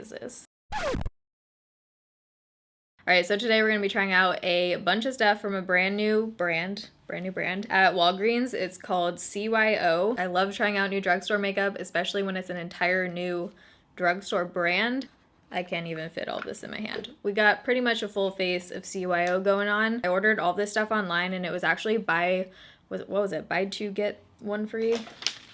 is this? Alright, so today we're going to be trying out a bunch of stuff from a brand new brand at Walgreens. It's called CYO. I love trying out new drugstore makeup, especially when it's an entire new drugstore brand. I can't even fit all this in my hand. We got pretty much a full face of CYO going on. I ordered all this stuff online and it was actually buy two, get one free?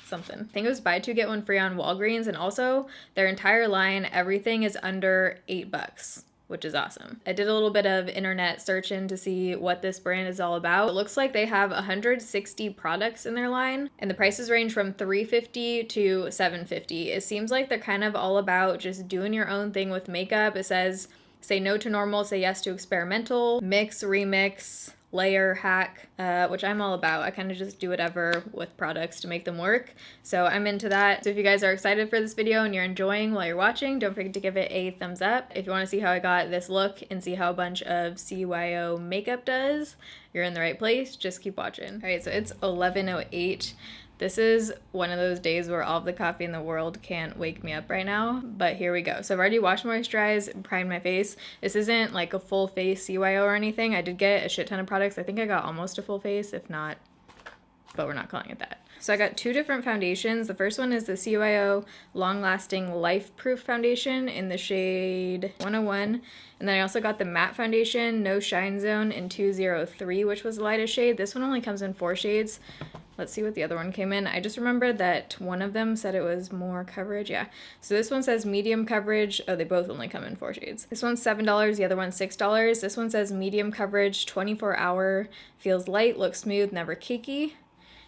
Something. I think it was buy two, get one free on Walgreens, and also their entire line, everything is under $8. Which is awesome. I did a little bit of internet searching to see what this brand is all about. It looks like they have 160 products in their line, and the prices range from $3.50 to $7.50. It seems like they're kind of all about just doing your own thing with makeup. It says, say no to normal, say yes to experimental, mix, remix, layer, hack, which I'm all about. I kind of just do whatever with products to make them work. So I'm into that. So if you guys are excited for this video and you're enjoying while you're watching, don't forget to give it a thumbs up. If you want to see how I got this look and see how a bunch of CYO makeup does, you're in the right place. Just keep watching. All right, so it's 11:08. This is one of those days where all of the coffee in the world can't wake me up right now, but here we go. So I've already washed, moisturized, and primed my face. This isn't like a full face CYO or anything. I did get a shit ton of products. I think I got almost a full face, if not, but we're not calling it that. So I got two different foundations. The first one is the CYO Long Lasting Life Proof Foundation in the shade 101. And then I also got the matte foundation, No Shine Zone in 203, which was the lightest shade. This one only comes in 4 shades. Let's see what the other one came in. I just remembered that one of them said it was more coverage. Yeah. So this one says medium coverage. Oh, they both only come in 4 shades. This one's $7. The other one's $6. This one says medium coverage, 24 hour, feels light, looks smooth, never cakey.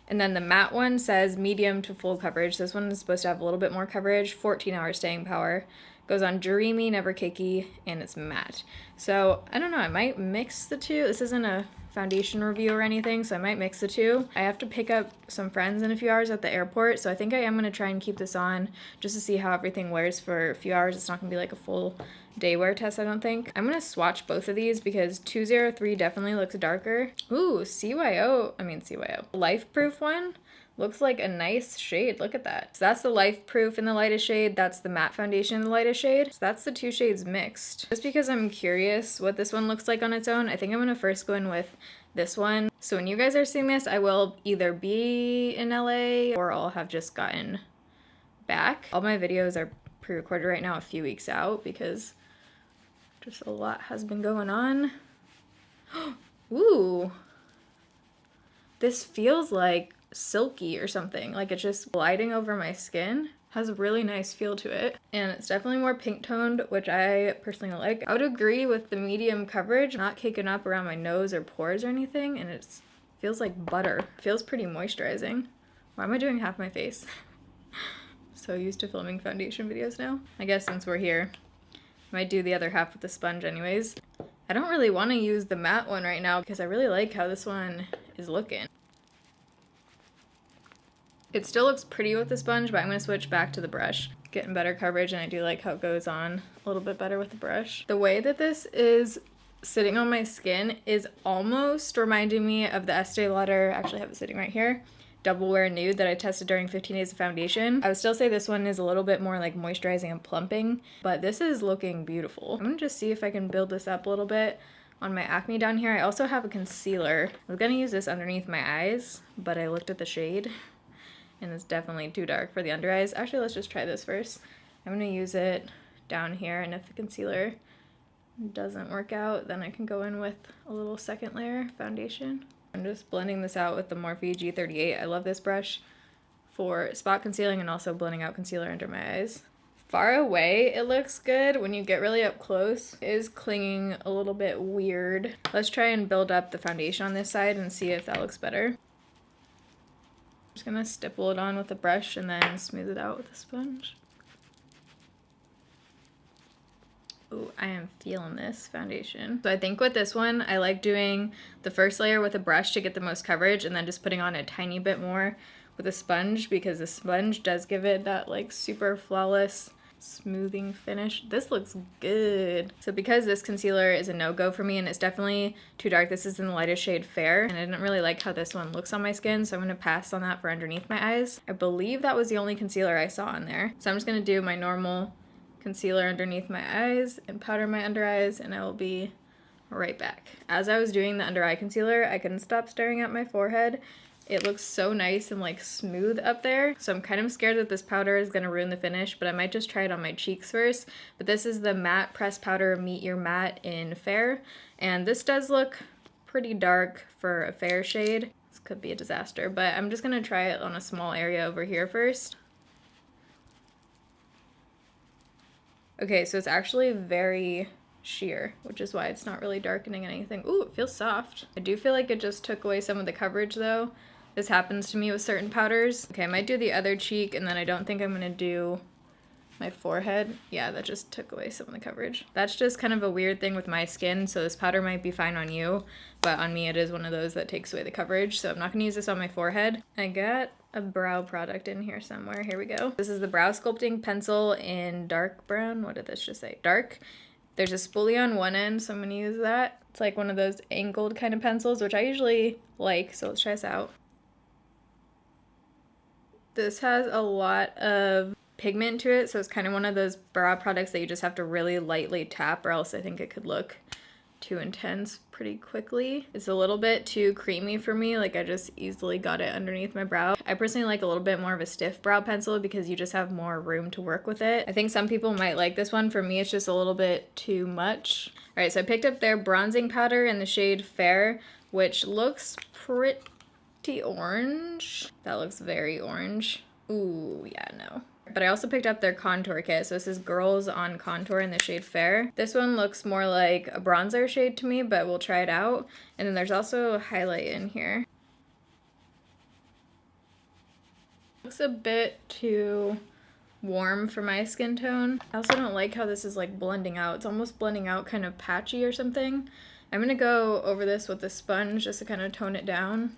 And then the matte one says medium to full coverage. This one is supposed to have a little bit more coverage, 14 hour staying power. Goes on dreamy, never cakey, and it's matte. So I don't know, I might mix the two. This isn't a foundation review or anything, so I might mix the two. I have to pick up some friends in a few hours at the airport, so I think I am going to try and keep this on just to see how everything wears for a few hours. It's not going to be like a full day wear test, I don't think. I'm going to swatch both of these because 203 definitely looks darker. Ooh, CYO. Life Proof one looks like a nice shade. Look at that. So that's the Life Proof in the lightest shade. That's the matte foundation in the lightest shade. So that's the 2 shades mixed. Just because I'm curious what this one looks like on its own, I think I'm going to first go in with this one. So when you guys are seeing this, I will either be in LA or I'll have just gotten back. All my videos are pre-recorded right now a few weeks out because just a lot has been going on. Ooh. This feels like silky or something, like it's just gliding over my skin. Has a really nice feel to it, and it's definitely more pink toned, which I personally like. I would agree with the medium coverage, not caking up around my nose or pores or anything, and it feels like butter. Feels pretty moisturizing. Why am I doing half my face? So used to filming foundation videos now. I guess since we're here, I might do the other half with the sponge anyways. I don't really want to use the matte one right now because I really like how this one is looking. It still looks pretty with the sponge, but I'm going to switch back to the brush. Getting better coverage, and I do like how it goes on a little bit better with the brush. The way that this is sitting on my skin is almost reminding me of the Estee Lauder, actually I have it sitting right here, Double Wear Nude that I tested during 15 Days of Foundation. I would still say this one is a little bit more like moisturizing and plumping, but this is looking beautiful. I'm going to just see if I can build this up a little bit on my acne down here. I also have a concealer. I was going to use this underneath my eyes, but I looked at the shade and it's definitely too dark for the under eyes. Actually, let's just try this first. I'm going to use it down here, and if the concealer doesn't work out, then I can go in with a little second layer foundation. I'm just blending this out with the Morphe G38. I love this brush for spot concealing and also blending out concealer under my eyes. Far away, it looks good. When you get really up close, it is clinging a little bit weird. Let's try and build up the foundation on this side and see if that looks better. I'm just gonna stipple it on with a brush and then smooth it out with a sponge. Ooh, I am feeling this foundation. So I think with this one, I like doing the first layer with a brush to get the most coverage and then just putting on a tiny bit more with a sponge because the sponge does give it that like super flawless smoothing finish. This looks good. So because this concealer is a no-go for me and it's definitely too dark, this is in the lightest shade Fair, and I didn't really like how this one looks on my skin, so I'm gonna pass on that for underneath my eyes. I believe that was the only concealer I saw on there. So I'm just gonna do my normal concealer underneath my eyes and powder my under eyes, and I will be right back. As I was doing the under eye concealer, I couldn't stop staring at my forehead. It looks so nice and like smooth up there. So I'm kind of scared that this powder is gonna ruin the finish, but I might just try it on my cheeks first. But this is the Matte Pressed Powder Meet Your Matte in Fair. And this does look pretty dark for a fair shade. This could be a disaster, but I'm just gonna try it on a small area over here first. Okay, so it's actually very sheer, which is why it's not really darkening anything. Ooh, it feels soft. I do feel like it just took away some of the coverage though. This happens to me with certain powders. Okay, I might do the other cheek, and then I don't think I'm gonna do my forehead. Yeah, that just took away some of the coverage. That's just kind of a weird thing with my skin, so this powder might be fine on you, but on me it is one of those that takes away the coverage, so I'm not gonna use this on my forehead. I got a brow product in here somewhere. Here we go. This is the Brow Sculpting Pencil in dark brown. What did this just say? Dark. There's a spoolie on one end, so I'm gonna use that. It's like one of those angled kind of pencils, which I usually like, so let's try this out. This has a lot of pigment to it, so it's kind of one of those brow products that you just have to really lightly tap, or else I think it could look too intense pretty quickly. It's a little bit too creamy for me, like I just easily got it underneath my brow. I personally like a little bit more of a stiff brow pencil because you just have more room to work with it. I think some people might like this one. For me, it's just a little bit too much. All right, so I picked up their bronzing powder in the shade Fair, which looks pretty orange. That looks very orange. Ooh, yeah, no. But I also picked up their contour kit. So this is Girls on Contour in the shade Fair. This one looks more like a bronzer shade to me, but we'll try it out. And then there's also a highlight in here. Looks a bit too warm for my skin tone. I also don't like how this is like blending out. It's almost blending out kind of patchy or something. I'm gonna go over this with a sponge just to kind of tone it down.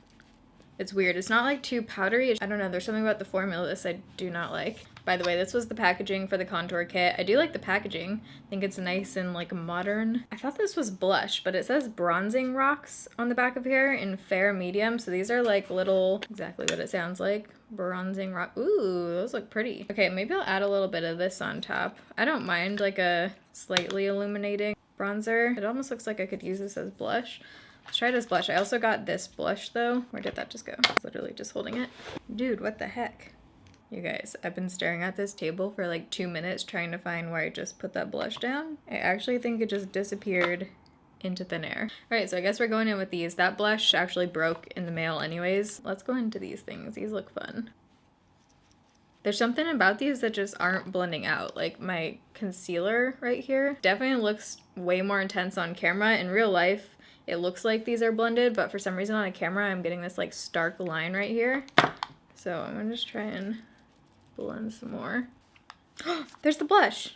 It's weird. It's not like too powdery. I don't know. There's something about the formula of this I do not like. By the way, this was the packaging for the contour kit. I do like the packaging. I think it's nice and like modern. I thought this was blush, but it says bronzing rocks on the back of here in Fair medium. So these are like little, exactly what it sounds like. Bronzing rock. Ooh, those look pretty. Okay, maybe I'll add a little bit of this on top. I don't mind like a slightly illuminating bronzer. It almost looks like I could use this as blush. Let's try it as blush. I also got this blush though. Where did that just go? I was literally just holding it. Dude, what the heck? You guys, I've been staring at this table for like 2 minutes trying to find where I just put that blush down. I actually think it just disappeared into thin air. All right, so I guess we're going in with these. That blush actually broke in the mail anyways. Let's go into these things. These look fun. There's something about these that just aren't blending out. Like my concealer right here definitely looks way more intense on camera. In real life, it looks like these are blended, but for some reason on a camera, I'm getting this like stark line right here. So I'm gonna just try and blend some more. There's the blush.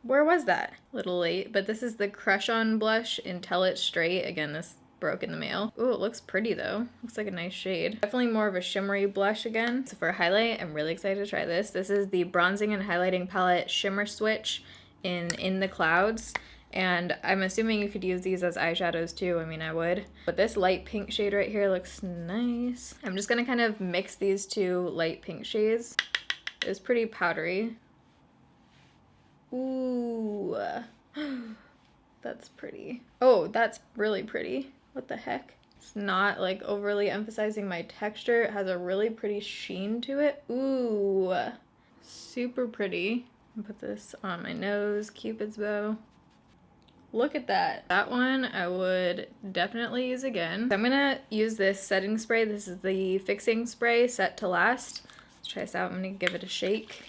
Where was that? A little late, but this is the Crush On blush in Tell It Straight. Again, this broke in the mail. Ooh, it looks pretty though. Looks like a nice shade. Definitely more of a shimmery blush again. So for a highlight, I'm really excited to try this. This is the Bronzing and Highlighting Palette Shimmer Switch in the Clouds. And I'm assuming you could use these as eyeshadows too. I mean, I would. But this light pink shade right here looks nice. I'm just gonna kind of mix these two light pink shades. It's pretty powdery. Ooh. That's pretty. Oh, that's really pretty. What the heck? It's not like overly emphasizing my texture. It has a really pretty sheen to it. Ooh. Super pretty. I'll put this on my nose. Cupid's bow. Look at that. That one I would definitely use again. I'm gonna use this setting spray. This is the Fixing Spray Set to Last. Let's try this out. I'm gonna give it a shake.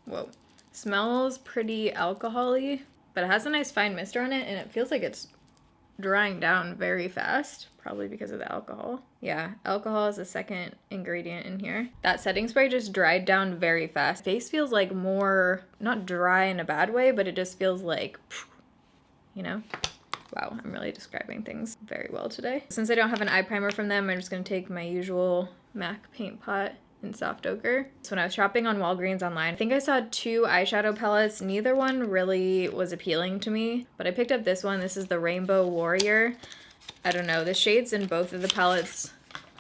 Whoa. Smells pretty alcohol-y, but it has a nice fine mister on it, and it feels like it's drying down very fast, probably because of the alcohol. Yeah, alcohol is the second ingredient in here. That setting spray just dried down very fast. Face feels like more, not dry in a bad way, but it just feels like, you know? Wow, I'm really describing things very well today. Since I don't have an eye primer from them, I'm just gonna take my usual MAC paint pot in Soft Ochre. So when I was shopping on Walgreens online, I think I saw 2 eyeshadow palettes. Neither one really was appealing to me, but I picked up this one. This is the Rainbow Warrior. I don't know, the shades in both of the palettes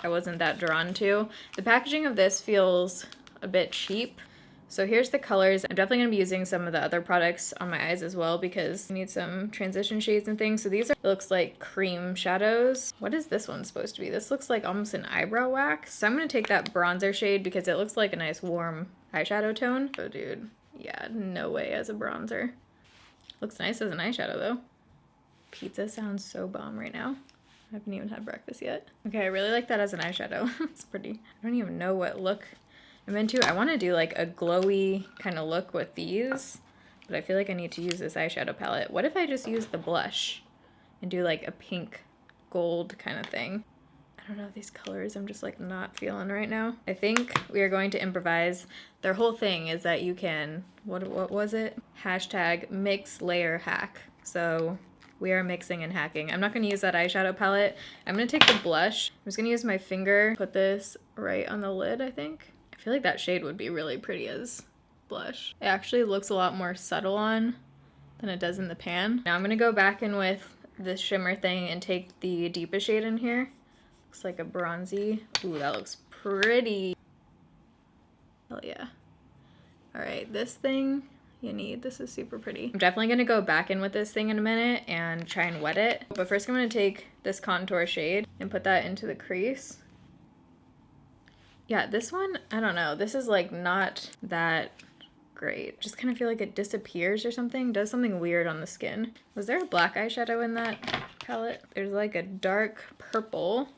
I wasn't that drawn to. The packaging of this feels a bit cheap. So here's the colors. I'm definitely going to be using some of the other products on my eyes as well because I need some transition shades and things. So these are, it looks like cream shadows. What is this one supposed to be? This looks like almost an eyebrow wax. So I'm going to take that bronzer shade because it looks like a nice warm eyeshadow tone. Oh dude, yeah, no way as a bronzer. Looks nice as an eyeshadow though. Pizza sounds so bomb right now. I haven't even had breakfast yet. Okay, I really like that as an eyeshadow. It's pretty. I don't even know what look I'm into. I want to do like a glowy kind of look with these, but I feel like I need to use this eyeshadow palette. What if I just use the blush and do like a pink gold kind of thing? I don't know, these colors I'm just like not feeling right now. I think we are going to improvise. Their whole thing is that you can, what was it? Hashtag mix layer hack. So we are mixing and hacking. I'm not going to use that eyeshadow palette. I'm going to take the blush. I'm just going to use my finger, put this right on the lid, I think. I feel like that shade would be really pretty as blush. It actually looks a lot more subtle on than it does in the pan. Now I'm going to go back in with this shimmer thing and take the deepest shade in here. Looks like a bronzy. Ooh, that looks pretty. Hell yeah. All right, this thing you need. This is super pretty. I'm definitely going to go back in with this thing in a minute and try and wet it. But first I'm going to take this contour shade and put that into the crease. Yeah, this one, I don't know. This is like not that great. Just kind of feel like it disappears or something. Does something weird on the skin. Was there a black eyeshadow in that palette? There's like a dark purple.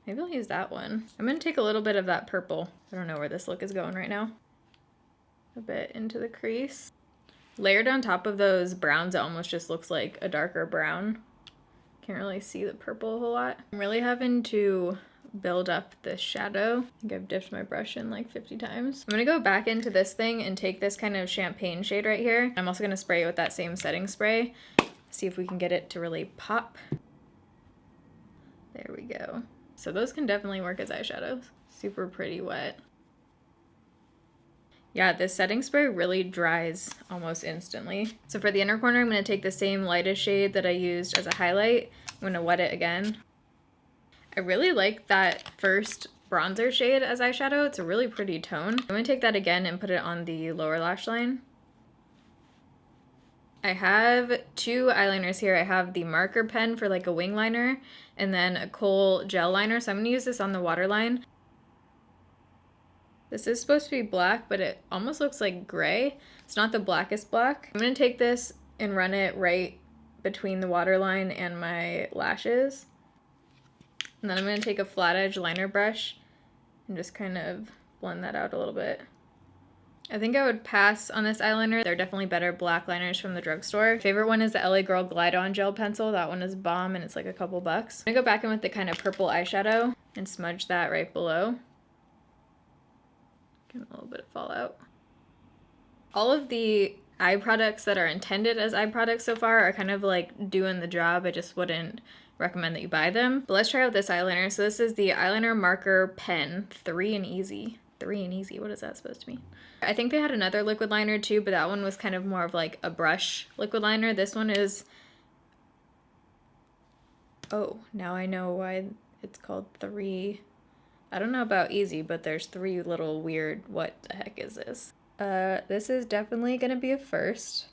Maybe I'll use that one. I'm going to take a little bit of that purple. I don't know where this look is going right now. A bit into the crease. Layered on top of those browns, it almost just looks like a darker brown. Can't really see the purple a whole lot. I'm really having to build up this shadow. I think I've dipped my brush in like 50 times. I'm gonna go back into this thing and take this kind of champagne shade right here. I'm also gonna spray it with that same setting spray. See if we can get it to really pop. There we go. So those can definitely work as eyeshadows. Super pretty wet. Yeah, this setting spray really dries almost instantly. So for the inner corner, I'm gonna take the same lightest shade that I used as a highlight. I'm gonna wet it again. I really like that first bronzer shade as eyeshadow. It's a really pretty tone. I'm gonna take that again and put it on the lower lash line. I have two eyeliners here. I have the marker pen for like a wing liner and then a kohl gel liner. So I'm gonna use this on the waterline. This is supposed to be black, but it almost looks like gray. It's not the blackest black. I'm gonna take this and run it right between the waterline and my lashes. And then I'm going to take a flat edge liner brush and just kind of blend that out a little bit. I think I would pass on this eyeliner. There are definitely better black liners from the drugstore. My favorite one is the LA Girl Glide On Gel Pencil. That one is bomb and it's like a couple bucks. I'm going to go back in with the kind of purple eyeshadow and smudge that right below. Get a little bit of fallout. All of the eye products that are intended as eye products so far are kind of like doing the job. I just wouldn't recommend that you buy them. But let's try out this eyeliner. So this is the eyeliner marker pen 3 and Easy. 3 and Easy, what is that supposed to mean? I think they had another liquid liner too, but that one was kind of more of like a brush liquid liner. This one is, oh, now I know why it's called 3. I don't know about Easy, but there's 3 little weird, what the heck is this? This is definitely gonna be a first.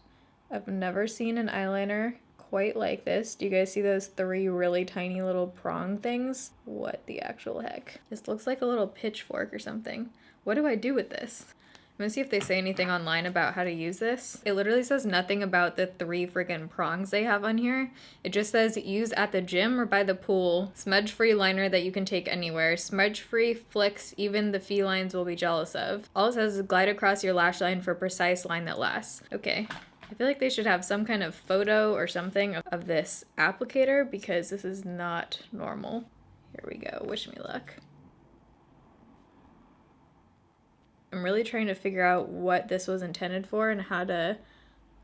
I've never seen an eyeliner quite like this. Do you guys see those 3 really tiny little prong things? What the actual heck? This looks like a little pitchfork or something. What do I do with this? I'm gonna see if they say anything online about how to use this. It literally says nothing about the 3 friggin' prongs they have on here. It just says use at the gym or by the pool. Smudge-free liner that you can take anywhere. Smudge-free flicks even the felines will be jealous of. All it says is glide across your lash line for a precise line that lasts. Okay. I feel like they should have some kind of photo or something of this applicator because this is not normal. Here we go. Wish me luck. I'm really trying to figure out what this was intended for and how to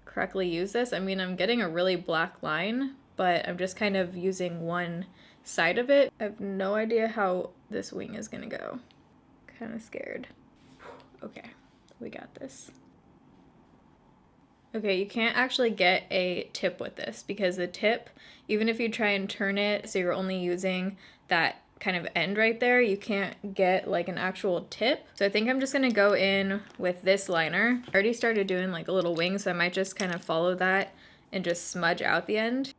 correctly use this. I mean, I'm getting a really black line, but I'm just kind of using one side of it. I have no idea how this wing is gonna go. Kind of scared. Okay, we got this. Okay, you can't actually get a tip with this because the tip, even if you try and turn it so you're only using that kind of end right there. You can't get like an actual tip. So I think I'm just gonna go in with this liner. I already started doing like a little wing, so I might just kind of follow that and just smudge out the end.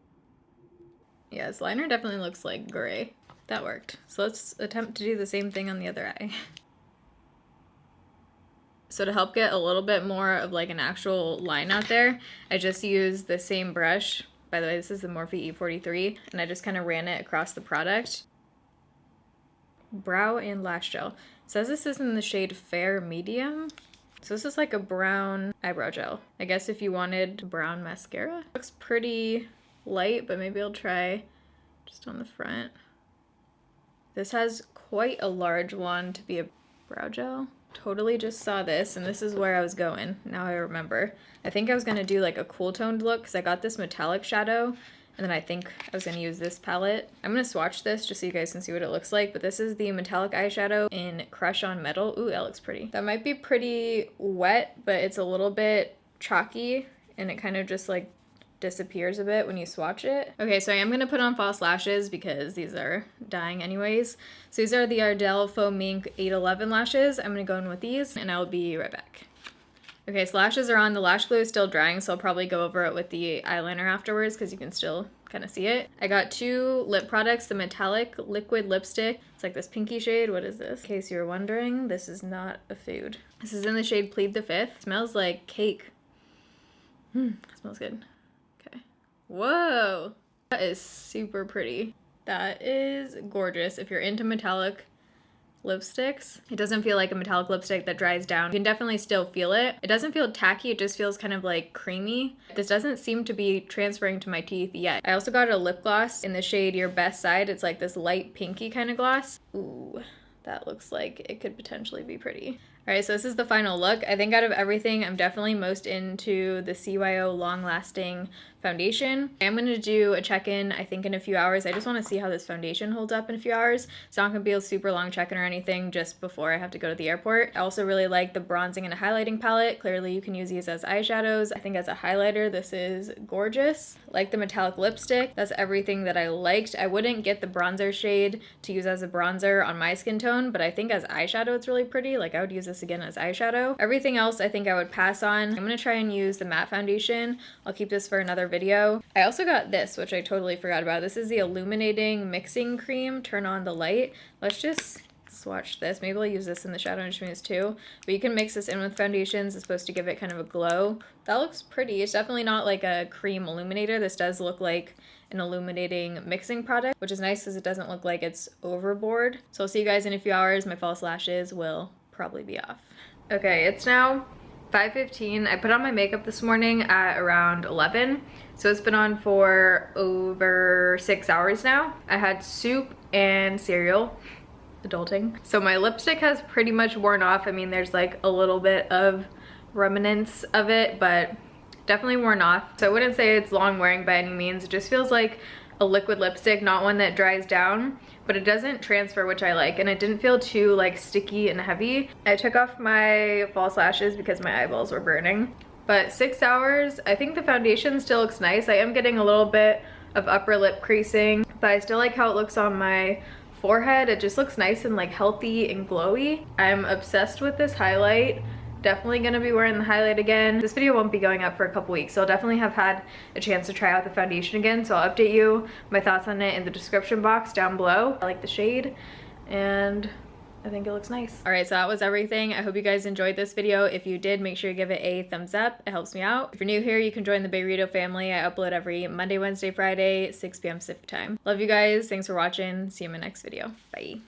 Yeah, this liner definitely looks like gray. That worked. So let's attempt to do the same thing on the other eye. So to help get a little bit more of like an actual line out there, I just used the same brush. By the way, this is the Morphe E43, and I just kind of ran it across the product. Brow and lash gel. It says this is in the shade Fair Medium. So this is like a brown eyebrow gel. I guess if you wanted brown mascara. Looks pretty light, but maybe I'll try just on the front. This has quite a large one to be a brow gel. Totally just saw this, and this is where I was going. Now I remember. I think I was gonna do like a cool toned look because I got this metallic shadow, and then I think I was gonna use this palette. I'm gonna swatch this just so you guys can see what it looks like, but this is the metallic eyeshadow in Crush on Metal. Ooh, that looks pretty. That might be pretty wet, but it's a little bit chalky, and it kind of just like disappears a bit when you swatch it. Okay, so I am gonna put on false lashes because these are dying anyways. So these are the Ardell Faux Mink 811 lashes. I'm gonna go in with these and I'll be right back. Okay, so lashes are on. The lash glue is still drying, so I'll probably go over it with the eyeliner afterwards because you can still kind of see it. I got two lip products, the metallic liquid lipstick. It's like this pinky shade. What is this? In case you're wondering, this is not a food. This is in the shade Plead the Fifth. It smells like cake. It smells good. Whoa, that is super pretty. That is gorgeous. If you're into metallic lipsticks, it doesn't feel like a metallic lipstick that dries down. You can definitely still feel it. It doesn't feel tacky, it just feels kind of like creamy. This doesn't seem to be transferring to my teeth yet. I also got a lip gloss in the shade Your Best Side. It's like this light pinky kind of gloss. Ooh, that looks like it could potentially be pretty. All right, so this is the final look. I think out of everything, I'm definitely most into the CYO Long Lasting Foundation. I'm gonna do a check-in, I think in a few hours. I just wanna see how this foundation holds up in a few hours. It's not gonna be a super long check-in or anything just before I have to go to the airport. I also really like the bronzing and highlighting palette. Clearly you can use these as eyeshadows. I think as a highlighter, this is gorgeous. Like the metallic lipstick, that's everything that I liked. I wouldn't get the bronzer shade to use as a bronzer on my skin tone, but I think as eyeshadow, it's really pretty. Like I would use this again as eyeshadow. Everything else I think I would pass on. I'm gonna try and use the matte foundation. I'll keep this for another video. I also got this, which I totally forgot about. This is the Illuminating Mixing Cream, Turn on the Light. Let's just swatch this. Maybe I'll use this in the Shadow Instruments too. But you can mix this in with foundations. It's supposed to give it kind of a glow. That looks pretty. It's definitely not like a cream illuminator. This does look like an illuminating mixing product, which is nice because it doesn't look like it's overboard. So I'll see you guys in a few hours. My false lashes will probably be off. Okay, it's now 5:15. I put on my makeup this morning at around 11. So it's been on for over 6 hours now. I had soup and cereal. Adulting. So my lipstick has pretty much worn off. I mean, there's like a little bit of remnants of it, but definitely worn off. So I wouldn't say it's long wearing by any means. It just feels like a liquid lipstick, not one that dries down, but it doesn't transfer, which I like, and it didn't feel too like sticky and heavy. I took off my false lashes because my eyeballs were burning. But 6 hours, I think the foundation still looks nice. I am getting a little bit of upper lip creasing, but I still like how it looks on my forehead. It just looks nice and like healthy and glowy. I'm obsessed with this highlight. Definitely gonna be wearing the highlight again. This video won't be going up for a couple weeks, so I'll definitely have had a chance to try out the foundation again, so I'll update you my thoughts on it in the description box down below. I like the shade and I think it looks nice. All right, so that was everything. I hope you guys enjoyed this video. If you did, make sure you give it a thumbs up. It helps me out. If you're new here, you can join the Bayrito family. I upload every Monday, Wednesday, Friday, 6 p.m. Pacific time. Love you guys. Thanks for watching. See you in my next video. Bye.